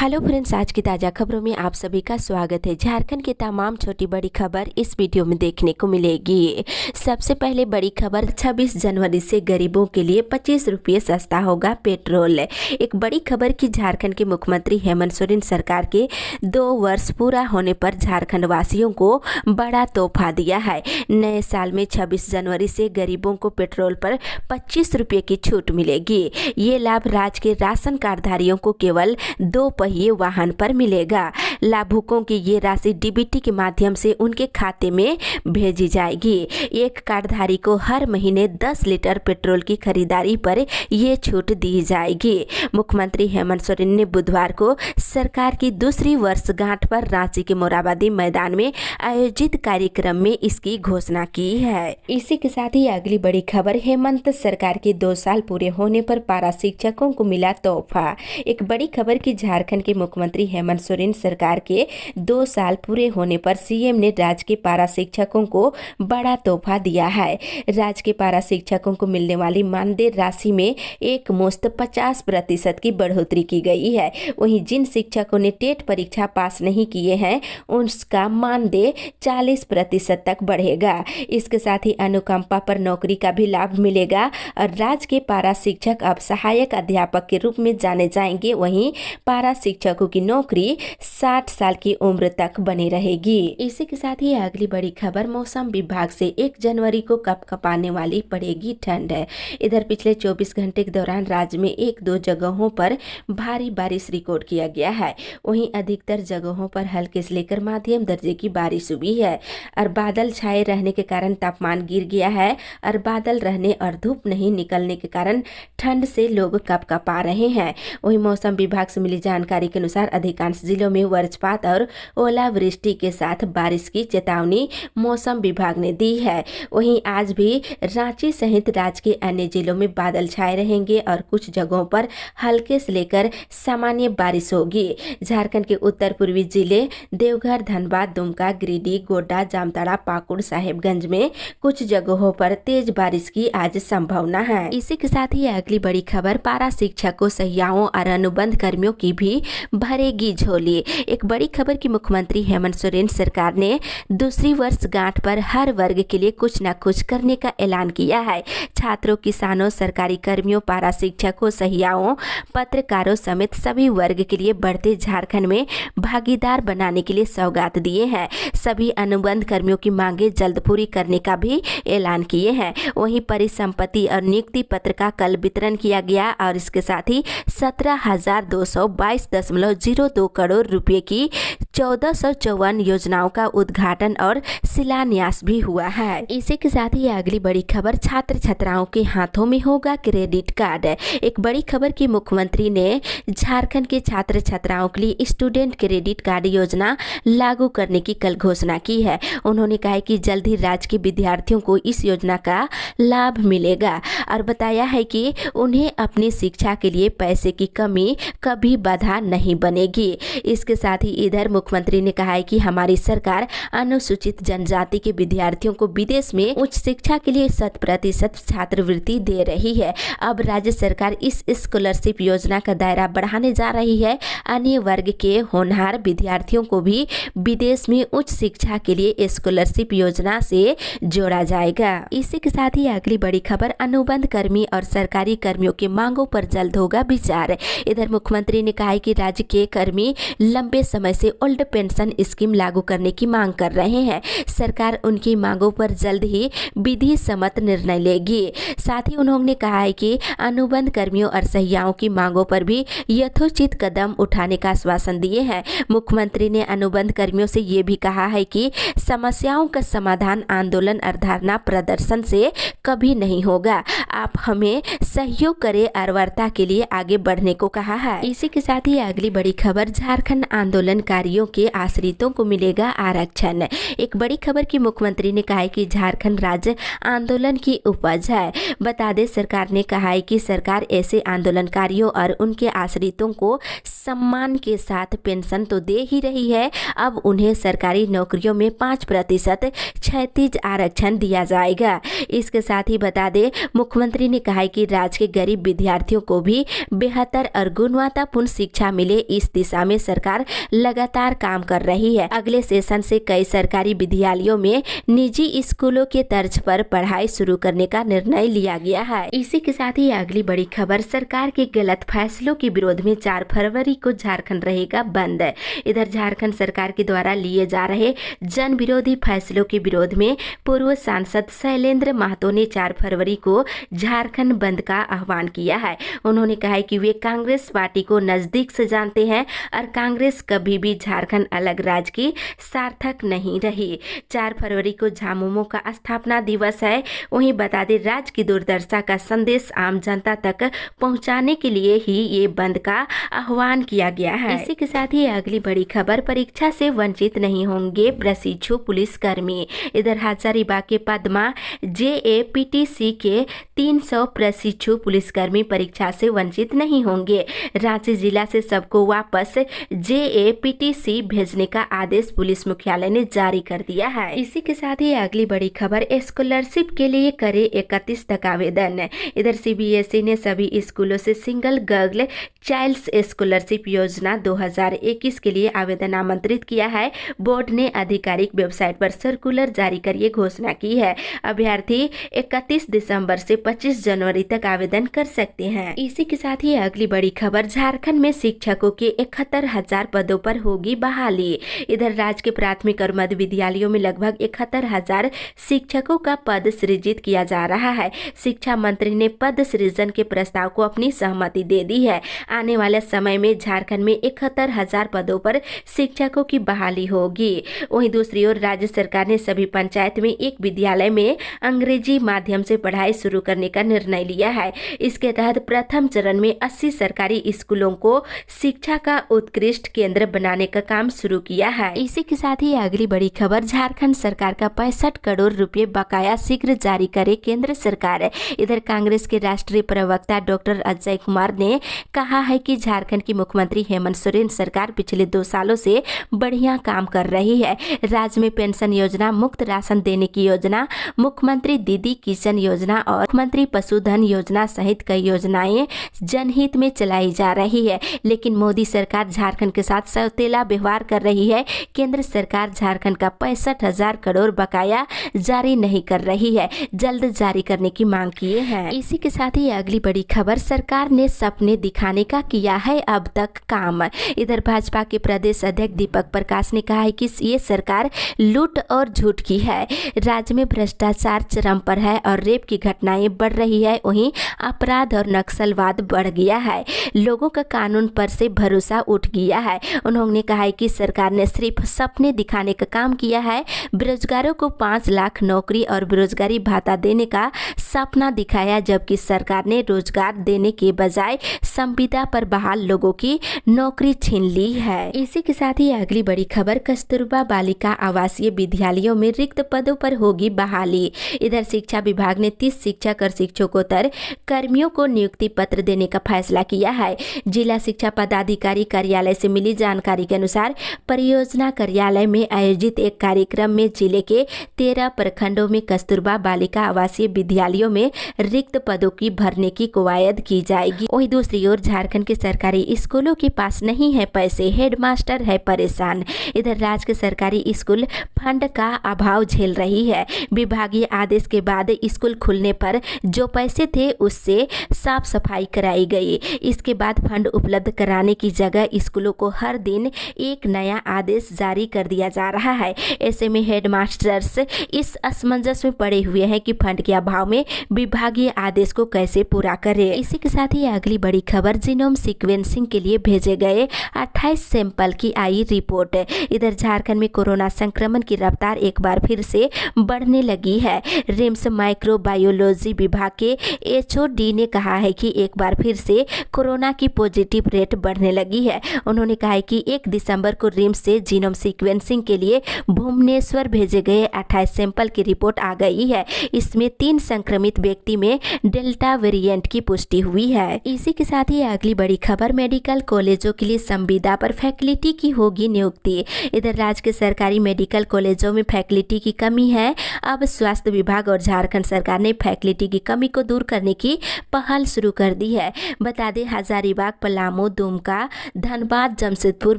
Hello friends, आज की ताज़ा खबरों में आप सभी का स्वागत है। झारखंड की तमाम छोटी बड़ी खबर इस वीडियो में देखने को मिलेगी। सबसे पहले बड़ी खबर, 26 जनवरी से गरीबों के लिए 25 रुपये सस्ता होगा पेट्रोल। एक बड़ी खबर कि झारखंड के मुख्यमंत्री हेमंत सोरेन सरकार के 2 वर्ष पूरा होने पर झारखंड वासियों को बड़ा तोहफा दिया है। नए साल में 26 जनवरी से गरीबों को पेट्रोल पर 25 रुपये की छूट मिलेगी। ये लाभ राज्य के राशन कार्डधारियों को केवल 2 पहिए वाहन पर मिलेगा। लाभुकों की ये राशि डीबीटी के माध्यम से उनके खाते में भेजी जाएगी। एक कार्डधारी को हर महीने 10 लीटर पेट्रोल की खरीदारी पर ये छूट दी जाएगी। मुख्यमंत्री हेमंत सोरेन ने बुधवार को सरकार की दूसरी वर्षगांठ पर रांची के मोराबादी मैदान में आयोजित कार्यक्रम में इसकी घोषणा की है। इसी के साथ ही अगली बड़ी खबर, हेमंत सरकार के 2 साल पूरे होने पर पारा शिक्षकों को मिला तोहफा। एक बड़ी खबर की झारखंड के मुख्यमंत्री हेमंत सोरेन सरकार के 2 साल पूरे होने पर सीएम ने राज्य के पारा शिक्षकों को बड़ा तोहफा दिया है। राज्य के पारा शिक्षकों को मिलने वाली मानदेय राशि में एक मुश्त 50% की बढ़ोतरी की गई है। वहीं जिन शिक्षकों ने टेट परीक्षा पास नहीं किए हैं उसका मानदेय 40% तक बढ़ेगा। इसके साथ ही अनुकंपा पर नौकरी का भी लाभ मिलेगा और राज्य के पारा शिक्षक अब सहायक अध्यापक के रूप में जाने जाएंगे। वहीं पारा शिक्षकों की नौकरी 60 साल की उम्र तक बनी रहेगी। इसी के साथ ही अगली बड़ी खबर, मौसम विभाग से 1 जनवरी को कपकपाने वाली पड़ेगी ठंड। इधर पिछले 24 घंटे के दौरान राज्य में 1-2 जगहों पर भारी बारिश रिकॉर्ड किया गया है। वहीं अधिकतर जगहों पर हल्के से लेकर मध्यम दर्जे की बारिश हुई है और बादल छाए रहने के कारण तापमान गिर गया है और बादल रहने और धूप नहीं निकलने के कारण ठंड से लोग कपकपा रहे हैं। वहीं मौसम विभाग से मिली जानकारी के अनुसार अधिकांश जिलों में वज्रपात और ओलावृष्टि के साथ बारिश की चेतावनी मौसम विभाग ने दी है। वहीं आज भी रांची सहित राज्य के अन्य जिलों में बादल छाए रहेंगे और कुछ जगहों पर हल्के से लेकर सामान्य बारिश होगी। झारखंड के उत्तर पूर्वी जिले देवघर, धनबाद, दुमका, गिरिडीह, गोड्डा, जामताड़ा, पाकुड़, साहेबगंज में कुछ जगहों पर तेज बारिश की आज संभावना है। इसी के साथ ही अगली बड़ी खबर, पारा शिक्षकों, सहियाओं और अनुबंध कर्मियों की भी भरेगी झोली। एक बड़ी खबर की मुख्यमंत्री हेमंत सोरेन सरकार ने दूसरी वर्षगांठ पर हर वर्ग के लिए कुछ न कुछ करने का ऐलान किया है। छात्रों, किसानों, सरकारी कर्मियों, पारा शिक्षकों, सहियाओं, पत्रकारों समेत सभी वर्ग के लिए बढ़ते झारखंड में भागीदार बनाने के लिए सौगात दिए हैं। सभी अनुबंध कर्मियों की मांगे जल्द पूरी करने का भी ऐलान किए हैं। वहीं परिसंपत्ति और नियुक्ति पत्र का कल वितरण किया गया और इसके साथ ही 17,222.02 करोड़ रुपए की 1454 योजनाओं का उद्घाटन और शिलान्यास भी हुआ है। इसी के साथ ही अगली बड़ी खबर, छात्र छात्राओं के हाथों में होगा क्रेडिट कार्ड। एक बड़ी खबर की मुख्यमंत्री ने झारखंड के छात्र छात्राओं के लिए स्टूडेंट क्रेडिट कार्ड योजना लागू करने की कल घोषणा की है। उन्होंने कहा कि जल्द ही राज्य के विद्यार्थियों को इस योजना का लाभ मिलेगा और बताया है कि उन्हें अपनी शिक्षा के लिए पैसे की कमी कभी बाधा नहीं बनेगी। इसके साथ ही इधर मुख्यमंत्री ने कहा है कि हमारी सरकार अनुसूचित जनजाति के विद्यार्थियों को विदेश में उच्च शिक्षा के लिए 100% छात्रवृत्ति दे रही है। अब राज्य सरकार इस स्कॉलरशिप योजना का दायरा बढ़ाने जा रही है। अन्य वर्ग के होनहार विद्यार्थियों को भी विदेश में उच्च शिक्षा के लिए स्कॉलरशिप योजना से जोड़ा जाएगा। इसी के साथ ही अगली बड़ी खबर, अनुबंध कर्मी और सरकारी कर्मियों की मांगों पर जल्द होगा विचार। इधर मुख्यमंत्री ने कहा है कि राज्य के कर्मी लंबे समय से ओल्ड पेंशन स्कीम लागू करने की मांग कर रहे हैं। सरकार उनकी मांगों पर जल्द ही विधि सम्मत निर्णय लेगी। साथ ही उन्होंने कहा है कि अनुबंध कर्मियों और सहियाओं की मांगों पर भी यथोचित कदम उठाने का आश्वासन दिए हैं। मुख्यमंत्री ने अनुबंध कर्मियों से ये भी कहा है कि समस्याओं का समाधान आंदोलन और धरना प्रदर्शन से कभी नहीं होगा। आप हमें सहयोग करें और वार्ता के लिए आगे बढ़ने को कहा है। इसी के साथ ही अगली बड़ी खबर, झारखंड आंदोलनकारियों के आश्रितों को मिलेगा आरक्षण। एक बड़ी खबर की मुख्यमंत्री ने कहा है कि झारखंड राज्य आंदोलन की उपज है। बता दें, सरकार ने कहा है कि सरकार ऐसे आंदोलनकारियों और उनके आश्रितों को सम्मान के साथ पेंशन तो दे ही रही है, अब उन्हें सरकारी नौकरियों में 5% क्षैतिज आरक्षण दिया जाएगा। इसके साथ ही बता दें, मुख्यमंत्री ने कहा है कि राज्य के गरीब विद्यार्थियों को भी बेहतर और गुणवत्तापूर्ण शिक्षा सफलता मिले इस दिशा में सरकार लगातार काम कर रही है। अगले सेशन से कई सरकारी विद्यालयों में निजी स्कूलों के तर्ज पर पढ़ाई शुरू करने का निर्णय लिया गया है। इसी के साथ ही अगली बड़ी खबर, सरकार के गलत फैसलों के विरोध में 4 फरवरी को झारखंड रहेगा बंद। इधर झारखंड सरकार के द्वारा लिए जा रहे जन विरोधी फैसलों के विरोध में पूर्व सांसद शैलेंद्र महतो ने 4 फरवरी को झारखंड बंद का आह्वान किया है। उन्होंने कहा है कि वे कांग्रेस पार्टी को नजदीक से जानते हैं और कांग्रेस कभी भी झारखंड अलग राज्य की सार्थक नहीं रही। 4 फरवरी को झामुमो का स्थापना दिवस है। वहीं बता दें, राज्य की दुर्दशा का संदेश आम जनता तक पहुंचाने के लिए ही ये बंद का आह्वान किया गया है। इसी के साथ ही अगली बड़ी खबर, परीक्षा से वंचित नहीं होंगे प्रशिक्षु पुलिसकर्मी। इधर हजारीबाग के पद्मा JAPTC के 300 प्रशिक्षु पुलिसकर्मी परीक्षा से वंचित नहीं होंगे। रांची जिला से सबको वापस JAPTC भेजने का आदेश पुलिस मुख्यालय ने जारी कर दिया है। इसी के साथ ही अगली बड़ी खबर, स्कॉलरशिप के लिए करे 31 तक आवेदन। इधर CBSE ने सभी स्कूलों से सिंगल गर्ल चाइल्ड्स स्कॉलरशिप योजना 2021 के लिए आवेदन आमंत्रित किया है। बोर्ड ने आधिकारिक वेबसाइट पर सर्कुलर जारी कर ये घोषणा की है। अभ्यर्थी 31 दिसंबर से 25 जनवरी तक आवेदन कर सकते हैं। इसी के साथ ही अगली बड़ी खबर, झारखंड में शिक्षकों के 71,000 पदों पर होगी बहाली। इधर राज्य के प्राथमिक और मध्य विद्यालयों में लगभग 71,000 शिक्षकों का पद सृजित किया जा रहा है। शिक्षा मंत्री ने पद सृजन के प्रस्ताव को अपनी सहमति दे दी है। आने वाले समय में झारखंड में 71,000 पदों पर शिक्षकों की बहाली होगी। वहीं दूसरी ओर राज्य सरकार ने सभी पंचायत में एक विद्यालय में अंग्रेजी माध्यम से पढ़ाई शुरू करने का निर्णय लिया है। इसके तहत प्रथम चरण में 80 सरकारी स्कूलों को शिक्षा का उत्कृष्ट केंद्र बनाने का काम शुरू किया है। इसी के साथ ही अगली बड़ी खबर, झारखंड सरकार का 65 करोड़ रुपए बकाया शीघ्र जारी करे केंद्र सरकार। इधर कांग्रेस के राष्ट्रीय प्रवक्ता डॉक्टर अजय कुमार ने कहा है कि झारखंड की मुख्यमंत्री हेमंत सोरेन सरकार पिछले 2 सालों से बढ़िया काम कर रही है। राज्य में पेंशन योजना, मुफ्त राशन देने की योजना, मुख्यमंत्री दीदी किचन योजना और मुख्यमंत्री पशुधन योजना सहित कई योजनाएं जनहित में चलाई जा रही है। लेकिन मोदी सरकार झारखंड के साथ सौतेला व्यवहार कर रही है। केंद्र सरकार झारखंड का 65,000 करोड़ बकाया जारी नहीं कर रही है, जल्द जारी करने की मांग किए हैं। इसी के साथ ही अगली बड़ी खबर, सरकार ने सपने दिखाने का किया है अब तक काम। इधर भाजपा के प्रदेश अध्यक्ष दीपक प्रकाश ने कहा है कि ये सरकार लूट और झूठ की है। राज्य में भ्रष्टाचार चरम पर है और रेप की घटनाएं बढ़ रही है। वहीं अपराध और नक्सलवाद बढ़ गया है। लोगों का कानून पर से भरोसा उठ गया है। उन्होंने कहा है कि सरकार ने सिर्फ सपने दिखाने का काम किया है। बेरोजगारों को 5 लाख नौकरी और बेरोजगारी भत्ता देने का सपना दिखाया, जबकि सरकार ने रोजगार देने के बजाय संविदा पर बहाल लोगों की नौकरी छीन ली है। इसी के साथ ही अगली बड़ी खबर, कस्तूरबा बालिका आवासीय विद्यालयों में रिक्त पदों पर होगी बहाली। इधर शिक्षा विभाग ने 30 शिक्षक और शिक्षकोत्तर कर्मियों को नियुक्ति पत्र देने का फैसला किया है। जिला शिक्षा पदाधिकारी कार्यालय से मिली जानकारी के अनुसार परियोजना कार्यालय में आयोजित एक कार्यक्रम में जिले के 13 प्रखंडों में कस्तूरबा बालिका आवासीय विद्यालयों में रिक्त पदों की भरने की कवायद की जाएगी। वहीं दूसरी ओर झारखंड के सरकारी स्कूलों के पास नहीं है पैसे, हेडमास्टर है परेशान। इधर राज्य के सरकारी स्कूल फंड का अभाव झेल रही है। विभागीय आदेश के बाद स्कूल खुलने पर जो पैसे थे उससे साफ सफाई कराई गई। इसके बाद फंड उपलब्ध कराने की जगह स्कूलों को हर दिन एक नया आदेश जारी कर दिया जा रहा है। ऐसे में हेडमास्टर्स इस असमंजस में पड़े हुए हैं कि फंड के अभाव में विभागीय आदेश को कैसे पूरा करें। इसी के साथ ही अगली बड़ी खबर, जीनोम सीक्वेंसिंग के लिए भेजे गए 28 सैंपल की आई रिपोर्ट। इधर झारखंड में कोरोना संक्रमण की रफ्तार एक बार फिर से बढ़ने लगी है। रिम्स माइक्रोबायोलॉजी विभाग के HOD ने कहा है कि एक बार फिर से कोरोना की पॉजिटिव रेट बढ़ने लगी है। उन्होंने कहा है कि 1 दिसंबर को रिम्स से जीनोम सीक्वेंसिंग के लिए भुवनेश्वर भेजे गए 28 सैंपल की रिपोर्ट आ गई है। इसमें 3 संक्रमित व्यक्ति में डेल्टा वेरिएंट की पुष्टि हुई है। इसी के साथ ही अगली बड़ी खबर, मेडिकल कॉलेजों के लिए संविदा पर फैकल्टी की होगी नियुक्ति। इधर राज्य के सरकारी मेडिकल कॉलेजों में फैकल्टी की कमी है। अब स्वास्थ्य विभाग और झारखंड सरकार ने फैकल्टी की कमी को दूर करने की पहल शुरू कर दी है। बता दें, हजारीबाग, पलामू, दुमका, धनबाद, जमशेदपुर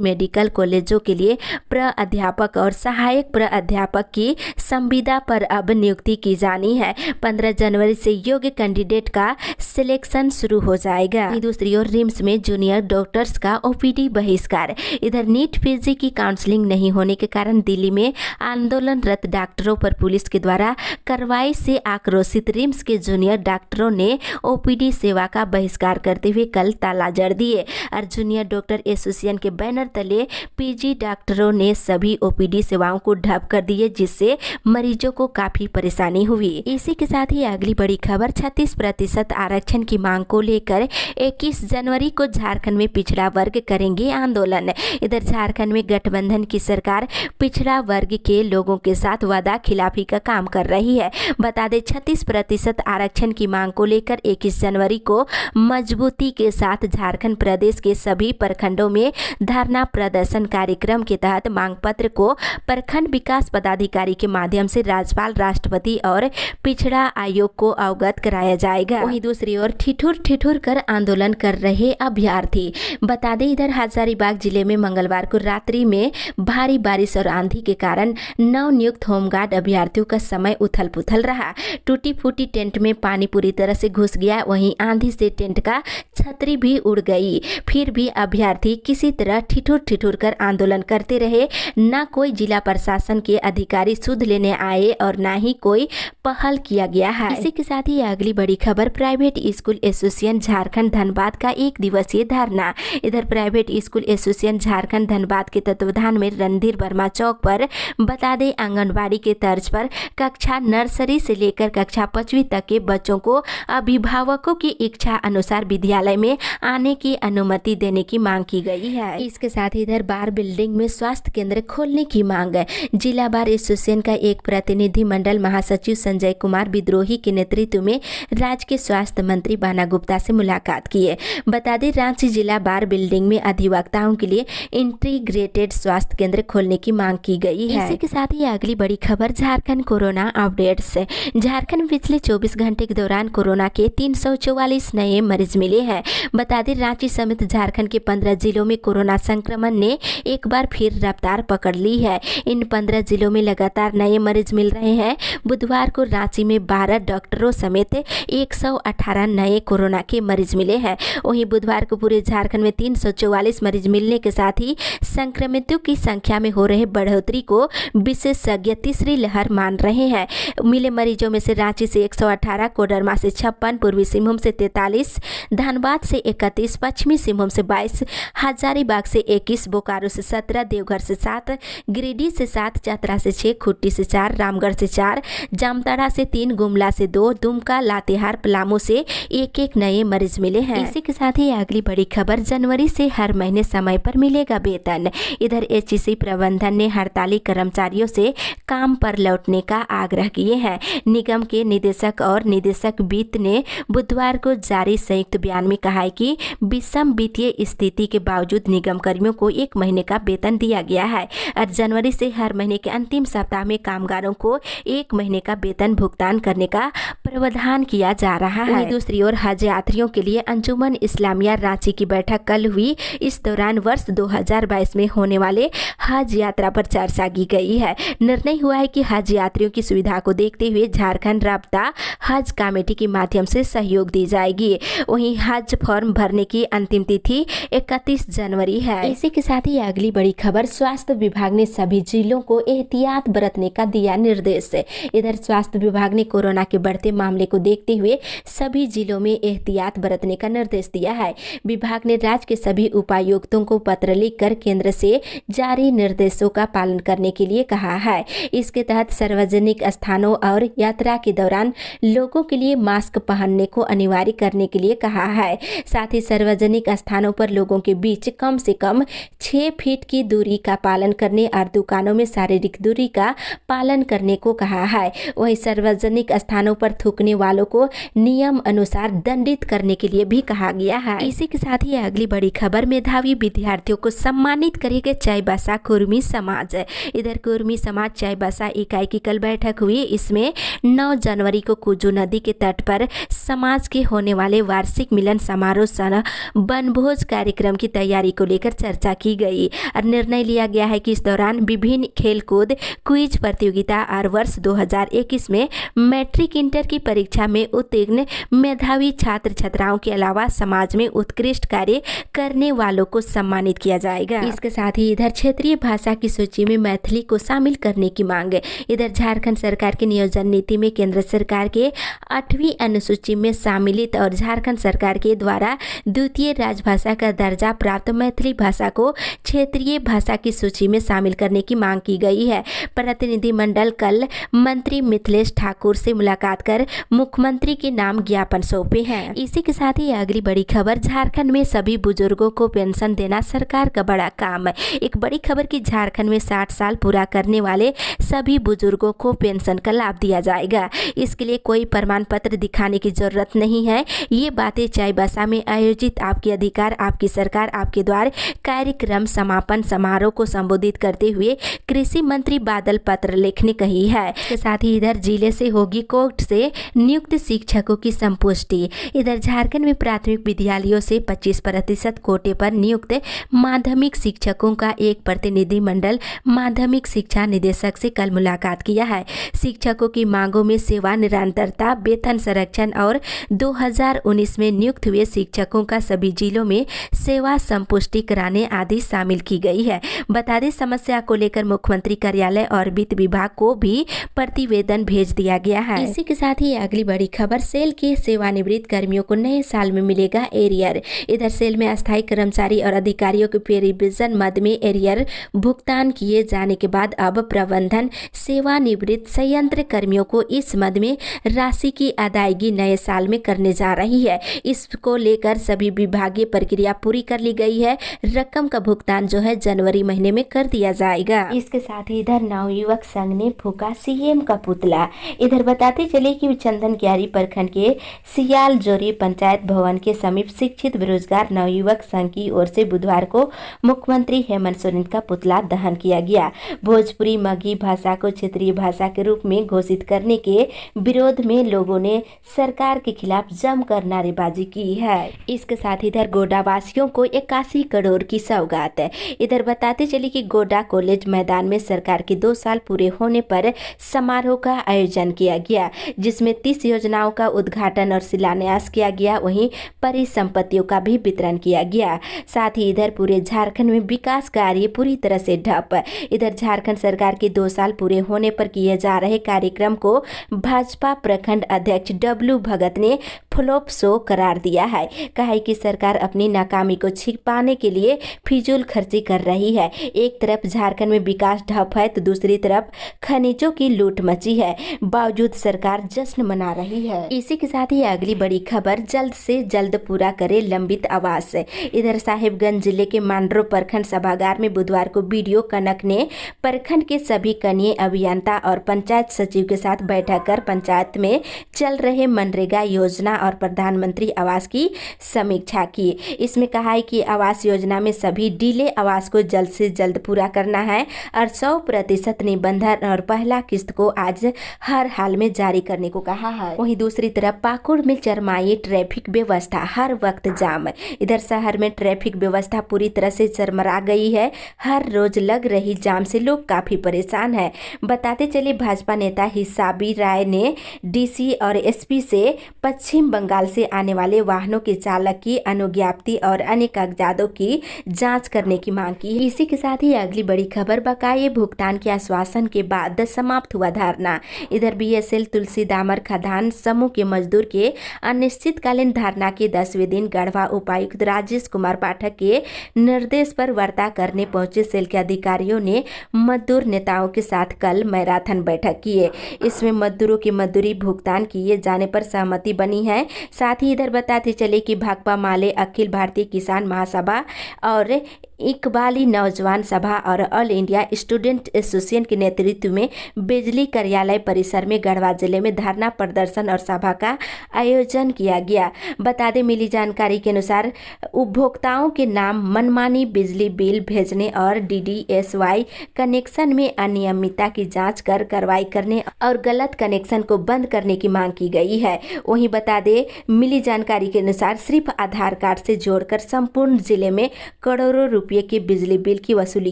मेडिकल कॉलेजों के लिए प्राध्यापक और सहायक प्राध्यापक की संविदा पर अब नियुक्ति की जानी है। 15 जनवरी से योग्य कैंडिडेट का सिलेक्शन शुरू हो जाएगा। दूसरी ओर रिम्स में जूनियर डॉक्टर्स का ओपीडी बहिष्कार। इधर नीट पीजी की काउंसलिंग नहीं होने के कारण दिल्ली में आंदोलनरत डॉक्टरों पर पुलिस के द्वारा कार्रवाई से आक्रोशित रिम्स के जूनियर डॉक्टरों ने ओपीडी सेवा का बहिष्कार करते हुए कल ताला जड़ दिए और जूनियर डॉक्टर एसोसिएशन के बैनर तले पीजी डॉक्टरों ने सभी ओपीडी सेवाओं को ठप कर दिए, जिससे मरीजों को काफी परेशानी हुई। इसी के साथ ही अगली बड़ी खबर 36% आरक्षण की मांग को लेकर 21 जनवरी को झारखंड में पिछड़ा वर्ग करेंगे आंदोलन। इधर झारखंड में गठबंधन की सरकार पिछड़ा वर्ग के लोगों के साथ वादा खिलाफी का काम कर रही है। बता दें 36% आरक्षण की मांग को लेकर 21 जनवरी को मजबूती के साथ झारखंड प्रदेश के सभी प्रखंडों में धरना प्रदर्शन कार्यक्रम के तहत मांग पत्र को प्रखंड विकास पदाधिकारी के माध्यम से राज्यपाल, राष्ट्रपति और पिछड़ा आयोग को अवगत कराया जाएगा। वहीं दूसरी ओर ठिठुर कर आंदोलन कर रहे अभ्यर्थी। बता दें इधर हजारीबाग जिले में मंगलवार को रात्रि में भारी बारिश और आंधी के कारण नवनियुक्त होमगार्ड अभ्यर्थियों का समय उथल पुथल रहा। टूटी फूटी टेंट में पानी पूरी तरह से घुस गया। वहीं आंधी से टेंट का छतरी भी उड़ गई। फिर भी अभ्यर्थी किसी तरह ठिठुर कर आंदोलन करते रहे। न कोई जिला प्रशासन के अधिकारी सुध लेने आए और न ही कोई पहल किया गया है। इसी के साथ ही अगली बड़ी खबर private school association Jharkhand Dhanbad का 1 दिवसीय धरना। इधर private school association Jharkhand Dhanbad के तत्वाधान में रणधीर वर्मा चौक पर बता दें आंगनबाड़ी के तर्ज पर कक्षा नर्सरी से लेकर कक्षा 5वीं तक के बच्चों को अभिभावकों की इच्छा अनुसार विद्यालय में आने की अनुमति देने की मांग की गई है। इसके साथ ही इधर बार बिल्डिंग में स्वास्थ्य केंद्र खोलने की मांग है। जिला बार एसोसिएशन का एक प्रतिनिधि मंडल महासचिव संजय कुमार विद्रोही के नेतृत्व में राज्य के स्वास्थ्य मंत्री बाना गुप्ता से मुलाकात की है। बता दें रांची जिला बार बिल्डिंग में अधिवक्ताओं के लिए इंटीग्रेटेड स्वास्थ्य केंद्र खोलने की मांग की गई है। इसी के साथ ही अगली बड़ी खबर झारखंड कोरोना अपडेट्स। झारखंड में पिछले 24 घंटे के दौरान कोरोना के 344 नए मरीज मिले हैं। बता दें रांची समेत झारखंड के 15 जिलों में कोरोना संक्रमण ने एक बार फिर रफ्तार पकड़ ली है। इन 15 जिलों में लगातार नए मरीज मिल रहे हैं। बुधवार को रांची में 12 डॉक्टरों समेत 118 नए कोरोना के मरीज मिले हैं। वहीं बुधवार को पूरे झारखंड में 344 मरीज मिलने के साथ ही संक्रमितों की संख्या में हो रहे बढ़ोतरी को विशेषज्ञ तीसरी लहर मान रहे हैं। मिले मरीजों में से रांची से 118, कोडरमा से 56, पूर्वी सिंहभूम से 43, धनबाद से 31, पश्चिमी सिंहभूम से 22, हजारीबाग से 21, बोकारो से 17, देवघर से 7, गिरिडीह से 7, चतरा से 6, खुट्टी से 4, रामगढ़ से 4, जामताड़ा से 3, गुमला से 2, दुमका, लातेहार, पलामू से 1-1 नए मरीज मिले हैं। इसी के साथ ही अगली बड़ी खबर जनवरी से हर महीने समय पर मिलेगा वेतन। इधर एचईसी प्रबंधन ने हड़ताली कर्मचारियों से काम पर लौटने का आग्रह किए हैं। निगम के निदेशक और निदेशक वित्त ने बुधवार को जारी संयुक्त बयान में कहा है कि विषम वित्तीय स्थिति के बावजूद निगम कर्मियों को 1 महीने का वेतन दिया गया है और जनवरी से हर महीने के अंतिम सप्ताह में कामगारों को 1 महीने का वेतन भुगतान करने का प्रावधान किया जा रहा है। दूसरी ओर हज यात्रियों के लिए अंजुमन इस्लामिया रांची की बैठक कल हुई। इस दौरान वर्ष 2022 में होने वाले हज यात्रा पर चर्चा की गई है। निर्णय हुआ है कि हज यात्रियों की सुविधा को देखते हुए झारखंड राब्ता हज कमेटी के माध्यम से सहयोग दी जाएगी। वहीं हज फॉर्म भरने की अंतिम तिथि 31 जनवरी है। इसी के साथ ही अगली बड़ी खबर स्वास्थ्य विभाग ने सभी जिलों को एहतियात बरतने का दिया निर्देश। इधर स्वास्थ्य विभाग ने कोरोना के बढ़ते मामले को देखते हुए सभी जिलों में एहतियात बरतने का निर्देश दिया है। विभाग ने राज्य के सभी उपायुक्तों को पत्र लिखकर केंद्र से जारी निर्देशों का पालन करने के लिए कहा है। इसके तहत सार्वजनिक स्थानों और यात्रा के दौरान लोगों के लिए मास्क पहनने को अनिवार्य करने के लिए कहा है। साथ ही सार्वजनिक स्थानों पर लोगों के बीच कम से कम 6 फीट की दूरी का पालन करने और दुकानों में शारीरिक दूरी का पालन करने को कहा है। वहीं सार्वजनिक स्थानों पर थूक थूकने वालों को नियम अनुसार दंडित करने के लिए भी कहा गया है। इसी के साथ ही अगली बड़ी खबर, मेधावी विद्यार्थियों को सम्मानित करेगा चाईबासा कुर्मी समाज। इधर कुर्मी समाज चाईबासा इकाई की कल बैठक हुई। इसमें 9 जनवरी को कुजू नदी के तट पर समाज के होने वाले वार्षिक मिलन समारोह सह वनभोज कार्यक्रम की तैयारी को लेकर चर्चा की गई और निर्णय लिया गया है कि इस दौरान विभिन्न खेलकूद, क्विज प्रतियोगिता और वर्ष 2021 में मैट्रिक इंटर की परीक्षा में उत्तीर्ण मेधावी छात्र छात्राओं के अलावा समाज में उत्कृष्ट कार्य करने वालों को सम्मानित किया जाएगा। इसके साथ ही इधर क्षेत्रीय भाषा की सूची में मैथिली को शामिल करने की मांग। इधर झारखंड सरकार की नियोजन नीति में केंद्र सरकार के 8वीं अनुसूची में सम्मिलित और झारखंड सरकार के द्वारा द्वितीय राजभाषा का दर्जा प्राप्त मैथिली भाषा को क्षेत्रीय भाषा की सूची में शामिल करने की मांग की गई है। प्रतिनिधिमंडल कल मंत्री मिथिलेश ठाकुर से मुलाकात कर मुख्यमंत्री के नाम ज्ञापन सौंपे हैं। इसी के साथ ही अगली बड़ी खबर, झारखंड में सभी बुजुर्गों को पेंशन देना सरकार का बड़ा काम। एक बड़ी खबर की झारखंड में 60 साल पूरा करने वाले सभी बुजुर्गों को पेंशन का लाभ दिया जाएगा। इसके लिए कोई प्रमाण पत्र दिखाने की जरूरत नहीं है। ये बातें चाईबासा में आयोजित आपके अधिकार आपकी सरकार आपके द्वार कार्यक्रम समापन समारोह को संबोधित करते हुए कृषि मंत्री बादल पत्रलेख ने कही है। इसके साथ ही इधर जिले से होगी कोर्ट से नियुक्त शिक्षकों की संपुष्टि। इधर झारखंड में प्राथमिक विद्यालयों से 25% कोटे पर नियुक्त माध्यमिक शिक्षकों का एक प्रतिनिधिमंडल माध्यमिक शिक्षा निदेशक से कल मुलाकात किया है। शिक्षकों की मांगों में सेवा निरंतरता, वेतन संरक्षण और 2019 में नियुक्त हुए शिक्षकों का सभी जिलों में सेवा संपुष्टि कराने आदि शामिल की गई है। बता दें, समस्या को लेकर मुख्यमंत्री कार्यालय और वित्त विभाग को भी प्रतिवेदन भेज दिया गया है। इसी के साथ ही अगली बड़ी खबर, सेल के सेवानिवृत्त कर्मियों को नए साल में मिलेगा एरियर। इधर सेल में अस्थायी कर्मचारी और अधिकारियों के पे रिवीजन मद में एरियर भुगतान किए जाने के बाद अब प्रबंधन सेवानिवृत्त संयंत्र कर्मियों को इस मद में राशि की अदायगी नए साल में करने जा रही है। इसको लेकर सभी विभागीय प्रक्रिया पूरी कर ली गई है। रकम का भुगतान जो है जनवरी महीने में कर दिया जाएगा। इसके साथ ही इधर नवयुवक संघ ने फूका सीएम का पुतला। इधर बताते चले कि चंदन क्यारी प्रखंड के सियाल जोरी पंचायत भवन के समीप शिक्षित बेरोजगार नवयुवक संघ की ओर से बुधवार को मुख्यमंत्री हेमंत सोरेन का पुतला दहन किया गया। भोजपुरी मगही भाषा को क्षेत्रीय भाषा के रूप में घोषित करने के विरोध में लोगों ने सरकार के खिलाफ जमकर नारेबाजी की है। इसके साथ इधर गोड्डा वासियों को 81 करोड़ की सौगात। इधर बताते चले कि गोड्डा कॉलेज मैदान में सरकार के 2 साल पूरे होने पर समारोह का आयोजन किया गया, जिसमें 30 योजनाओं का उद्घाटन और शिलान्यास किया गया। वहीं परिसंपत्तियों का भी वितरण किया गया। साथ ही इधर पूरे झारखंड में विकास कार्य पूरी तरह से ठप। इधर झारखंड सरकार के 2 साल पूरे होने पर किए जा रहे कार्यक्रम को भाजपा प्रखंड अध्यक्ष डब्लू भगत ने फ्लॉप शो करार दिया है। कहा है कि सरकार अपनी नाकामी को छिपाने के लिए फिजूल खर्ची कर रही है। एक तरफ झारखंड में विकास ठप है तो दूसरी तरफ खनिजों की लूट मची है। बावजूद सरकार जश्न मना रही है। इसी के साथ ही अगली बड़ी खबर, जल्द से जल्द पूरा करे लंबित आवास। इधर साहिबगंज जिले के मांडरो प्रखंड सभागार में बुधवार को बीडीओ कनक ने प्रखंड के सभी कनीय अभियंता और पंचायत सचिव के साथ बैठक कर पंचायत में चल रहे मनरेगा योजना और प्रधानमंत्री आवास की समीक्षा की। इसमें कहा है कि आवास योजना में सभी डीले आवास को जल्द से जल्द पूरा करना है और 100% निबंधन और पहला किस्त को आज हर हाल में जारी करने को कहा है। वहीं दूसरी तरफ पाकुड़ में चरमाई ट्रैफिक व्यवस्था हर वक्त जाम। इधर शहर में ट्रैफिक व्यवस्था पूरी तरह से चरमरा गई है। हर रोज लग रही जाम से लोग काफी परेशान है। बताते चले, भाजपा नेता हिसाबी राय ने डीसी और एसपी से पश्चिम बंगाल से आने वाले वाहनों के चालक की अनुज्ञप्ति और अन्य कागजातों की जांच करने की मांग की। इसी के साथ ही अगली बड़ी खबर, बकाये भुगतान के आश्वासन के बाद समाप्त हुआ धरना। इधर बीएसएल तुलसी दामर खदान समूह के मजदूर के अनिश्चितकालीन धरना के 10वें दिन गढ़वा उपायुक्त राजेश कुमार पाठक के निर्देश पर वार्ता करने पहुंचे सेल के अधिकारियों ने मजदूर नेताओं के साथ कल मैराथन बैठक किए। इसमें मजदूरों की मजदूरी भुगतान किए जाने पर सहमति बनी है। साथ ही इधर बताते चले कि भाकपा माले, अखिल भारतीय किसान महासभा और इकबाली नौजवान सभा और ऑल इंडिया स्टूडेंट एसोसिएशन के नेतृत्व में बिजली कार्यालय परिसर में गढ़वा जिले में धरना प्रदर्शन और सभा का आयोजन किया गया। बता दें, मिली जानकारी के अनुसार उपभोक्ताओं के नाम मनमानी बिजली बिल भेजने और DDSY कनेक्शन में अनियमितता की जांच कर कार्रवाई करने और गलत कनेक्शन को बंद करने की मांग की गई है। वहीं बता दें, मिली जानकारी के अनुसार सिर्फ आधार कार्ड से जोड़कर संपूर्ण जिले में करोड़ों रुपये के बिजली बिल की वसूली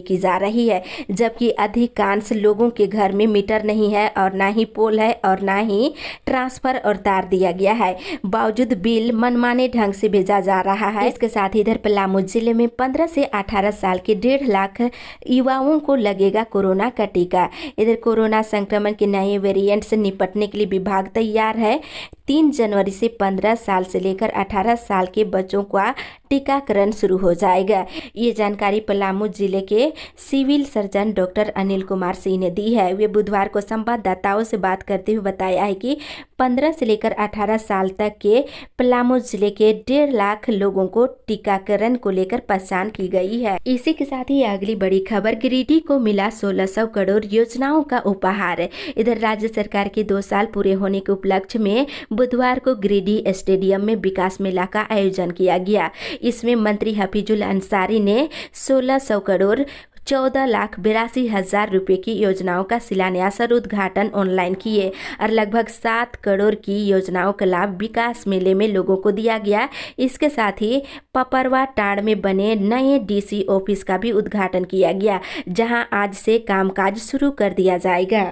की जा रही है, जबकि अधिकांश लोगों के घर में मीटर नहीं है और ना ही पोल है और ना ही ट्रांसफर और तार दिया गया है। बावजूद बिल मनमाने ढंग से भेजा जा रहा है। इसके साथ इधर पलामू जिले में 15 से 18 साल के 1.5 लाख युवाओं को लगेगा कोरोना का टीका। इधर कोरोना संक्रमण के नए वेरिएंट से निपटने के लिए विभाग तैयार है। 3 जनवरी से 15 साल से लेकर 18 साल के बच्चों का टीकाकरण शुरू हो जाएगा। ये जानकारी पलामू जिले के civil surgeon doctor Anil Kumar Singh ने दी है। वे बुधवार को संवाददाताओं से बात करते हुए बताया है कि 15 से लेकर 18 साल तक के पलामू जिले के 1.5 लाख लोगों को टीकाकरण को लेकर पहचान की गई है। इसी के साथ ही अगली बड़ी खबर, गिरिडीह को मिला 1600 करोड़ योजनाओं का उपहार। इधर राज्य सरकार के 2 साल पूरे होने के उपलक्ष्य में बुधवार को गिरिडीह स्टेडियम में विकास मेला का आयोजन किया गया। इसमें मंत्री हफीजुल अंसारी ने 1600 करोड़ 14,82,000 रुपए की योजनाओं का शिलान्यास और उद्घाटन ऑनलाइन किए और लगभग 7 करोड़ की योजनाओं का लाभ विकास मेले में लोगों को दिया गया। इसके साथ ही पपरवा टाड़ में बने नए DC ऑफिस का भी उद्घाटन किया गया, जहां आज से कामकाज शुरू कर दिया जाएगा।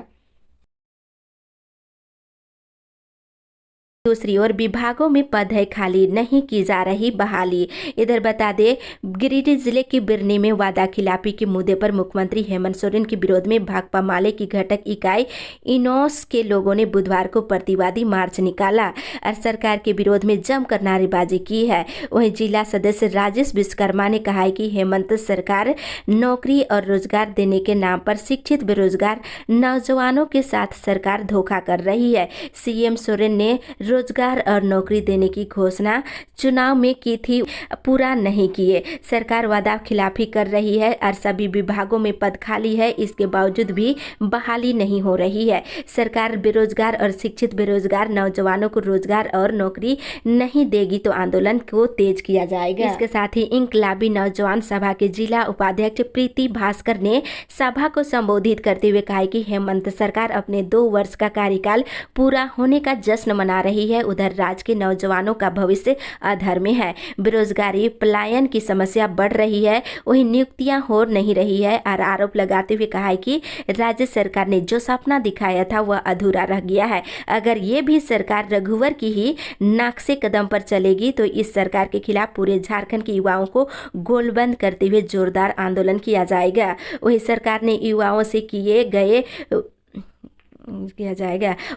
दूसरी ओर विभागों में पद है खाली, नहीं की जा रही बहाली। इधर बता दें, गिरिडीह जिले के बिरनी में वादा खिलाफी के मुद्दे पर मुख्यमंत्री हेमंत सोरेन के विरोध में भाकपा माले की घटक इकाई इनोस के लोगों ने बुधवार को प्रतिवादी मार्च निकाला और सरकार के विरोध में जमकर नारेबाजी की है। वहीं जिला सदस्य राजेश विश्वकर्मा ने कहा है कि हेमंत सरकार नौकरी और रोजगार देने के नाम पर शिक्षित बेरोजगार नौजवानों के साथ सरकार धोखा कर रही है। CM सोरेन ने रोजगार और नौकरी देने की घोषणा चुनाव में की थी, पूरा नहीं किए। सरकार वादा खिलाफी कर रही है और सभी विभागों में पद खाली है, इसके बावजूद भी बहाली नहीं हो रही है। सरकार बेरोजगार और शिक्षित बेरोजगार नौजवानों को रोजगार और नौकरी नहीं देगी तो आंदोलन को तेज किया जाएगा। इसके साथ ही इंकलाबी नौजवान सभा के जिला उपाध्यक्ष प्रीति भास्कर ने सभा को संबोधित करते हुए कहा कि हेमंत सरकार अपने 2 वर्ष का कार्यकाल पूरा होने का जश्न मना रही है। उधर राज्य के नौजवानों का भविष्य अधर में है। बेरोजगारी पलायन की समस्या बढ़ रही है, वही नियुक्तियां हो नहीं रही है और आरोप लगाते हुए कहा है कि राज्य सरकार ने जो सपना दिखाया था वह अधूरा रह गया है। अगर ये भी सरकार रघुवर की ही नाक कदम पर चलेगी तो इस सरकार के खिलाफ पूरे झारखंड के युवाओं को गोलबंद करते हुए जोरदार आंदोलन किया जाएगा। वही सरकार ने युवाओं से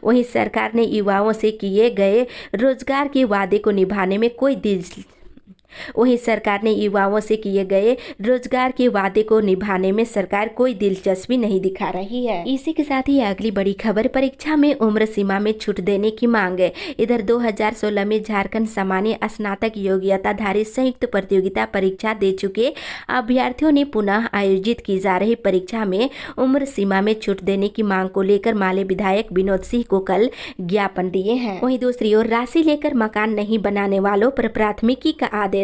वहीं सरकार ने युवाओं से किए गए रोजगार के वादे को निभाने में कोई सरकार कोई दिलचस्पी नहीं दिखा रही है। इसी के साथ ही अगली बड़ी खबर, परीक्षा में उम्र सीमा में छूट देने की मांग है। इधर 2016 में झारखंड सामान्य स्नातक योग्यताधारी संयुक्त प्रतियोगिता परीक्षा दे चुके अभ्यर्थियों ने पुनः आयोजित की जा रही परीक्षा में उम्र सीमा में छूट देने की मांग को लेकर माले विधायक विनोद सिंह को कल ज्ञापन दिए हैं। वहीं दूसरी ओर राशि लेकर मकान नहीं बनाने वालों पर प्राथमिकी का आदेश।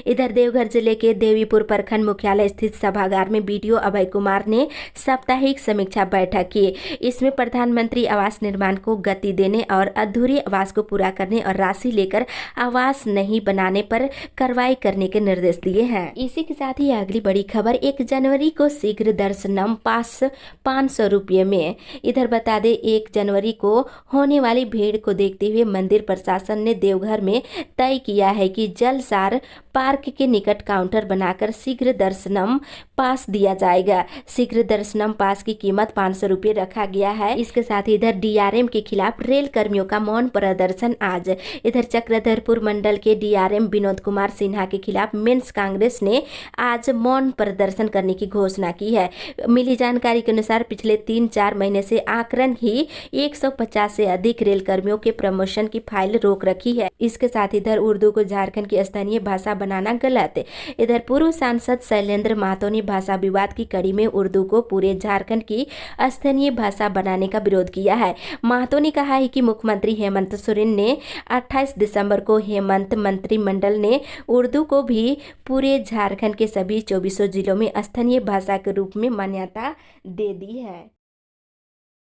इधर देवघर जिले के देवीपुर प्रखंड मुख्यालय स्थित सभागार में BDO अभय कुमार ने साप्ताहिक समीक्षा बैठक की। इसमें प्रधानमंत्री आवास निर्माण को गति देने और अधूरे आवास को पूरा करने और राशि लेकर आवास नहीं बनाने पर कार्रवाई करने के निर्देश दिए हैं। इसी के साथ ही अगली बड़ी खबर, 1 जनवरी को शीघ्र दर्शनम पास 500 रुपये में। इधर बता दें, 1 जनवरी को होने वाली भीड़ को देखते हुए मंदिर प्रशासन ने देवघर में तय किया है कि जलसार पार्क के निकट काउंटर बनाकर शीघ्र दर्शनम पास दिया जाएगा। शीघ्र दर्शनम पास की कीमत 500 रुपये रखा गया है। इसके साथ ही इधर DRM के खिलाफ रेल कर्मियों का मौन प्रदर्शन आज। इधर चक्रधरपुर मंडल के DRM विनोद कुमार सिन्हा के खिलाफ मेंस कांग्रेस ने आज मौन प्रदर्शन करने की घोषणा की है। मिली जानकारी के अनुसार पिछले 3-4 महीने से आकलन ही 150 से अधिक रेल कर्मियों के प्रमोशन की फाइल रोक रखी है। इसके साथ इधर उर्दू को झारखंड की स्थानीय भाषा बनाना गलत। इधर पूर्व सांसद शैलेंद्र महतो ने भाषा विवाद की कड़ी में उर्दू को पूरे झारखंड की स्थानीय भाषा बनाने का विरोध किया है। महतो ने कहा है कि मुख्यमंत्री हेमंत सोरेन ने 28 दिसंबर को हेमंत मंत्रिमंडल ने उर्दू को भी पूरे झारखंड के सभी 24 जिलों में स्थानीय भाषा के रूप में मान्यता दे दी है।